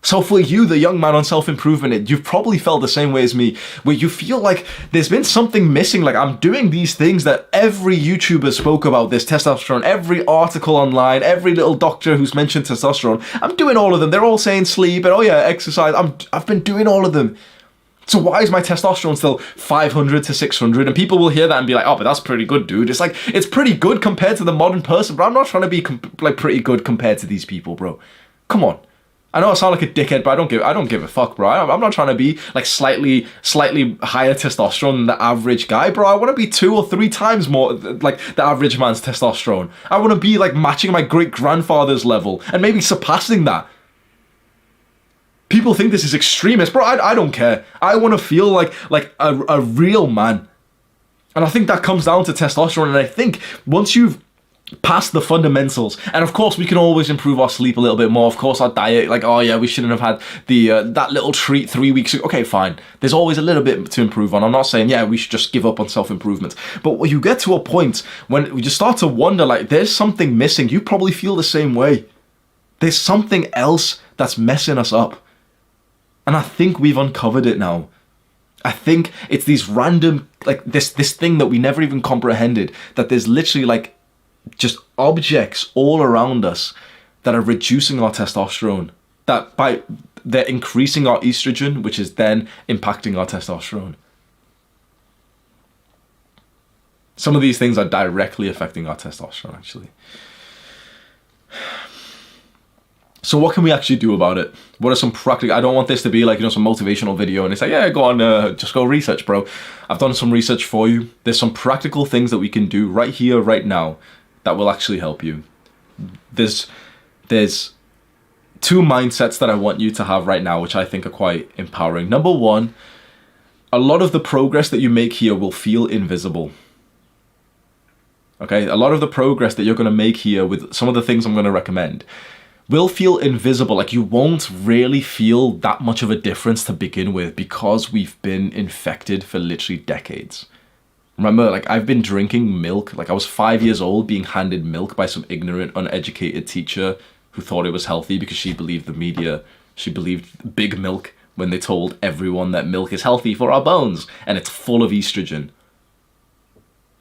So for you, the young man on self-improvement, you've probably felt the same way as me, where you feel like there's been something missing. Like, I'm doing these things that every YouTuber spoke about, this testosterone, every article online, every little doctor who's mentioned testosterone. I'm doing all of them. They're all saying sleep and, oh yeah, exercise. I've been doing all of them. So why is my testosterone still 500 to 600? And people will hear that and be like, oh, but that's pretty good, dude. It's like, it's pretty good compared to the modern person, but I'm not trying to be like pretty good compared to these people, bro. Come on. I know I sound like a dickhead, but I don't give a fuck, bro. I'm not trying to be like slightly higher testosterone than the average guy, bro. I want to be 2 or 3 times more like the average man's testosterone. I want to be like matching my great grandfather's level and maybe surpassing that. People think this is extremist, bro. I don't care. I want to feel like a real man, and I think that comes down to testosterone. And I think once you've past the fundamentals, and of course we can always improve our sleep a little bit more, of course our diet, like, oh yeah, we shouldn't have had the that little treat 3 weeks ago. Okay, fine, there's always a little bit to improve on. I'm not saying, yeah, we should just give up on self-improvement, but when you get to a point when you start to wonder, like, there's something missing. You probably feel the same way. There's something else that's messing us up, and I think we've uncovered it now. I think it's these random, like, this thing that we never even comprehended, that there's literally like just objects all around us that are reducing our testosterone, that they're increasing our estrogen, which is then impacting our testosterone. Some of these things are directly affecting our testosterone, actually. So what can we actually do about it? What are some practical... I don't want this to be like, some motivational video and it's like, yeah, go on, just go research, bro. I've done some research for you. There's some practical things that we can do right here, right now, that will actually help you. There's 2 mindsets that I want you to have right now, which I think are quite empowering. Number 1, a lot of the progress that you make here will feel invisible. Okay, a lot of the progress that you're going to make here with some of the things I'm going to recommend will feel invisible. Like, you won't really feel that much of a difference to begin with, because we've been infected for literally decades. Remember, like, I've been drinking milk. Like, I was 5 years old being handed milk by some ignorant, uneducated teacher who thought it was healthy because she believed the media. She believed big milk when they told everyone that milk is healthy for our bones and it's full of estrogen.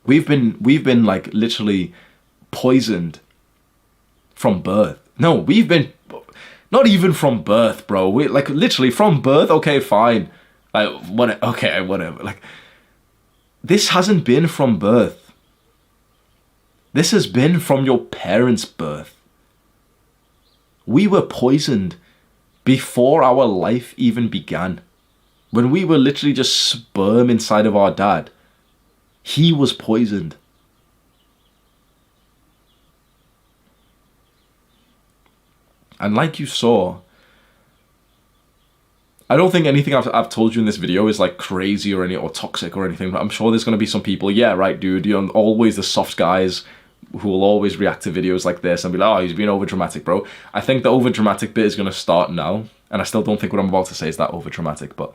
We've been like literally poisoned from birth. No, we've been not even from birth, bro. We like literally from birth. Okay, fine. Like, whatever. Like, this hasn't been from birth. This has been from your parents' birth. We were poisoned before our life even began. When we were literally just sperm inside of our dad, he was poisoned. And like you saw, I don't think anything I've told you in this video is like crazy or toxic or anything, but I'm sure there's going to be some people, yeah, right, dude, you're always the soft guys who will always react to videos like this and be like, oh, he's being over dramatic, bro. I think the over dramatic bit is going to start now, and I still don't think what I'm about to say is that over dramatic, but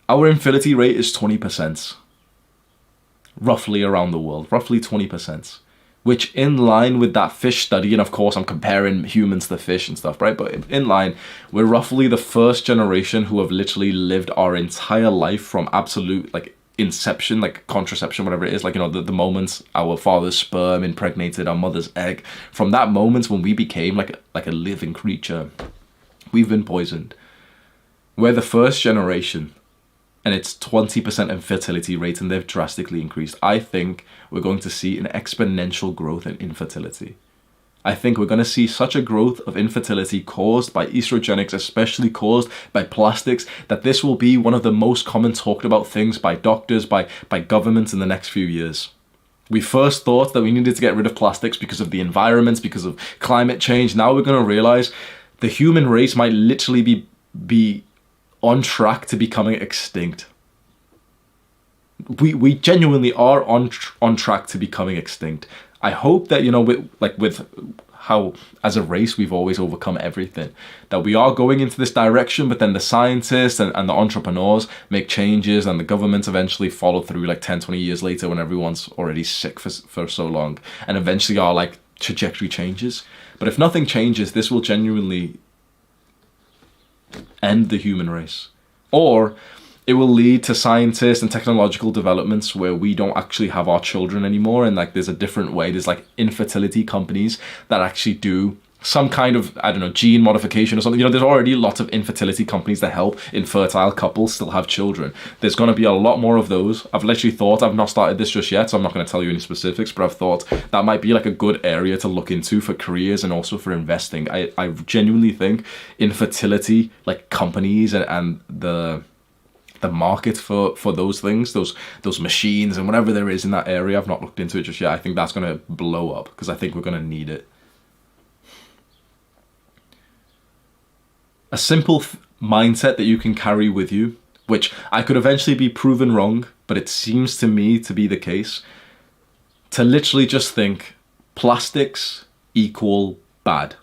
our infertility rate is 20%, roughly around the world, roughly 20%. Which, in line with that fish study, and of course I'm comparing humans to fish and stuff, right? But in line, we're roughly the first generation who have literally lived our entire life from absolute, like, inception, like contraception, whatever it is, like, the moment our father's sperm impregnated our mother's egg. From that moment when we became like a living creature, we've been poisoned. We're the first generation. And it's 20% infertility rate, and they've drastically increased. I think we're going to see an exponential growth in infertility. I think we're going to see such a growth of infertility caused by estrogenics, especially caused by plastics, that this will be one of the most common talked about things by doctors, by governments in the next few years. We first thought that we needed to get rid of plastics because of the environment, because of climate change. Now we're going to realize the human race might literally be on track to becoming extinct. We genuinely are on track to becoming extinct. I hope that, with how as a race we've always overcome everything, that we are going into this direction, but then the scientists and the entrepreneurs make changes, and the governments eventually follow through like 10, 20 years later when everyone's already sick for so long, and eventually our like trajectory changes. But if nothing changes, this will genuinely end the human race. Or it will lead to scientists and technological developments where we don't actually have our children anymore, and like there's a different way. There's like infertility companies that actually do some kind of, I don't know, gene modification or something. You know, there's already lots of infertility companies that help infertile couples still have children. There's going to be a lot more of those. I've literally thought, I've not started this just yet, so I'm not going to tell you any specifics, but I've thought that might be like a good area to look into for careers and also for investing. I genuinely think infertility, like companies and the market for those things, those machines and whatever there is in that area, I've not looked into it just yet. I think that's going to blow up because I think we're going to need it. A simple mindset that you can carry with you, which I could eventually be proven wrong, but it seems to me to be the case, to literally just think plastics equal bad.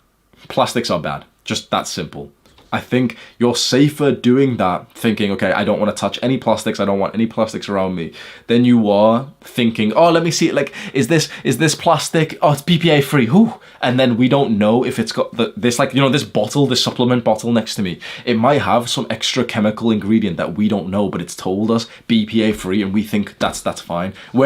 Plastics are bad. Just that simple. I think you're safer doing that, thinking, okay, I don't want to touch any plastics, I don't want any plastics around me, than you are thinking, oh, let me see, like, is this plastic, oh, it's BPA free, whoo, and then we don't know if it's got this, like, you know, this bottle, this supplement bottle next to me, it might have some extra chemical ingredient that we don't know, but it's told us BPA free, and we think that's fine. Where